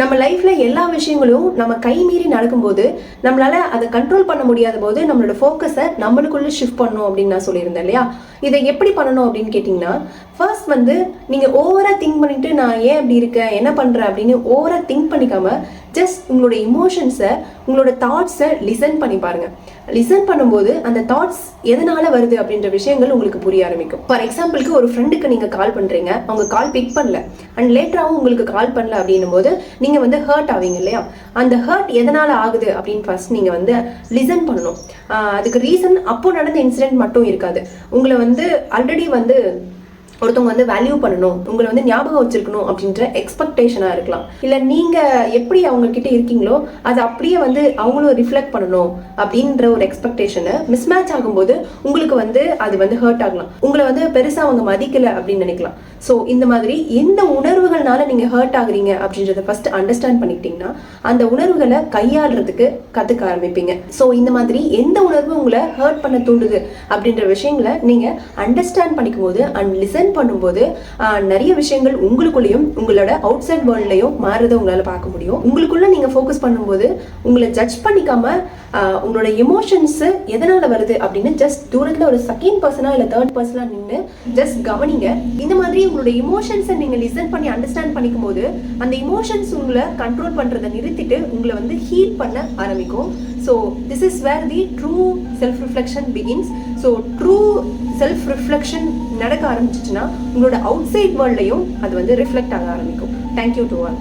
நம்ம லைஃப்ல எல்லா விஷயங்களும் நம்ம கை மீறி நடக்கும்போது நம்மளால அதை கண்ட்ரோல் பண்ண முடியாத போது நம்மளோட ஃபோக்கஸை நம்மளுக்குள்ள ஷிஃப்ட் பண்ணணும் அப்படின்னு நான் சொல்லியிருந்தேன் இல்லையா. இதை எப்படி பண்ணணும் அப்படின்னு கேட்டிங்கன்னா, ஃபர்ஸ்ட் வந்து நீங்கள் ஓவராக திங்க் பண்ணிட்டு நான் ஏன் அப்படி இருக்கேன் என்ன பண்ணுறேன் அப்படின்னு ஓவராக திங்க் பண்ணிக்காம ஜஸ்ட் உங்களோட இமோஷன்ஸை உங்களோட தாட்ஸை லிசன் பண்ணி பாருங்க. லிசன் பண்ணும்போது அந்த தாட்ஸ் எதனால வருது அப்படின்ற விஷயங்கள் உங்களுக்கு புரிய ஆரம்பிக்கும். ஃபார் எக்ஸாம்பிளுக்கு ஒரு ஃப்ரெண்டுக்கு நீங்கள் கால் பண்ணுறீங்க, அவங்க கால் பிக் பண்ணல அண்ட் லேட்டராகவும் உங்களுக்கு கால் பண்ணல அப்படின்னும் போது நீங்கள் வந்து ஹர்ட் ஆவீங்க இல்லையா. அந்த ஹர்ட் எதனால ஆகுது அப்படின்னு ஃபர்ஸ்ட் நீங்கள் வந்து லிசன் பண்ணணும். அதுக்கு ரீசன் அப்போ நடந்த இன்சிடென்ட் மட்டும் இருக்காது. உங்களை வந்து ஆல்ரெடி வந்து ஒருத்தவங்க வந்து வேல்யூ பண்ணணும், உங்களை வந்து ஞாபகம் வச்சிருக்கணும் அப்படின்ற எக்ஸ்பெக்டேஷனாக இருக்கலாம். இல்லை நீங்கள் எப்படி அவங்க கிட்ட இருக்கீங்களோ அதை அப்படியே வந்து அவங்களும் ரிஃப்ளெக்ட் பண்ணணும் அப்படின்ற ஒரு எக்ஸ்பெக்டேஷனை மிஸ்மேட்ச் ஆகும்போது உங்களுக்கு வந்து அது வந்து ஹர்ட் ஆகலாம். உங்களை வந்து பெருசாக அவங்க மதிக்கலை அப்படின்னு நினைக்கலாம். ஸோ இந்த மாதிரி எந்த உணர்வுகள்னால நீங்கள் ஹர்ட் ஆகுறீங்க அப்படின்றத ஃபர்ஸ்ட் அண்டர்ஸ்டாண்ட் பண்ணிக்கிட்டீங்கன்னா அந்த உணர்வுகளை கையாளுறதுக்கு கற்றுக்க ஆரம்பிப்பீங்க. ஸோ இந்த மாதிரி எந்த உணர்வு உங்களை ஹர்ட் பண்ண தூண்டுது அப்படின்ற விஷயங்களை நீங்கள் அண்டர்ஸ்டாண்ட் பண்ணிக்கும் போது அண்ட் லிசன் பண்ணும்போது நிறைய விஷயங்கள் உங்களுக்குள்ளேயும் உங்களோட அவுட் சைட் வேர்ல்ட்லையும் மாறுறதை உங்களால் பார்க்க முடியும். உங்களுக்குள்ள நீங்கள் ஃபோக்கஸ் பண்ணும்போது உங்களை ஜட்ஜ் பண்ணிக்காம உங்களோட எமோஷன்ஸ் எதனால வருது அப்படின்னு ஜஸ்ட் தூரத்தில் ஒரு செகண்ட் பர்சனா இல்லை தேர்ட் பர்சனா நின்று ஜஸ்ட் கவனிங்க. இந்த மாதிரி உங்களோட எமோஷன்ஸை நீங்கள் லிசன் பண்ணி அண்டர்ஸ்டாண்ட் பண்ணிக்கும் போது அந்த எமோஷன்ஸ் உங்களை கண்ட்ரோல் பண்ணுறதை நிறுத்திட்டு உங்களை வந்து ஹீல் பண்ண ஆரம்பிக்கும். So this is where the true self reflection begins. So true self reflection நடக்க ஆரம்பிச்சிச்சுன்னா உங்களோட அவுட் சைட் வேர்ல்ட்லையும் அது வந்து ரிஃப்ளெக்ட் ஆக ஆரம்பிக்கும். Thank you to all.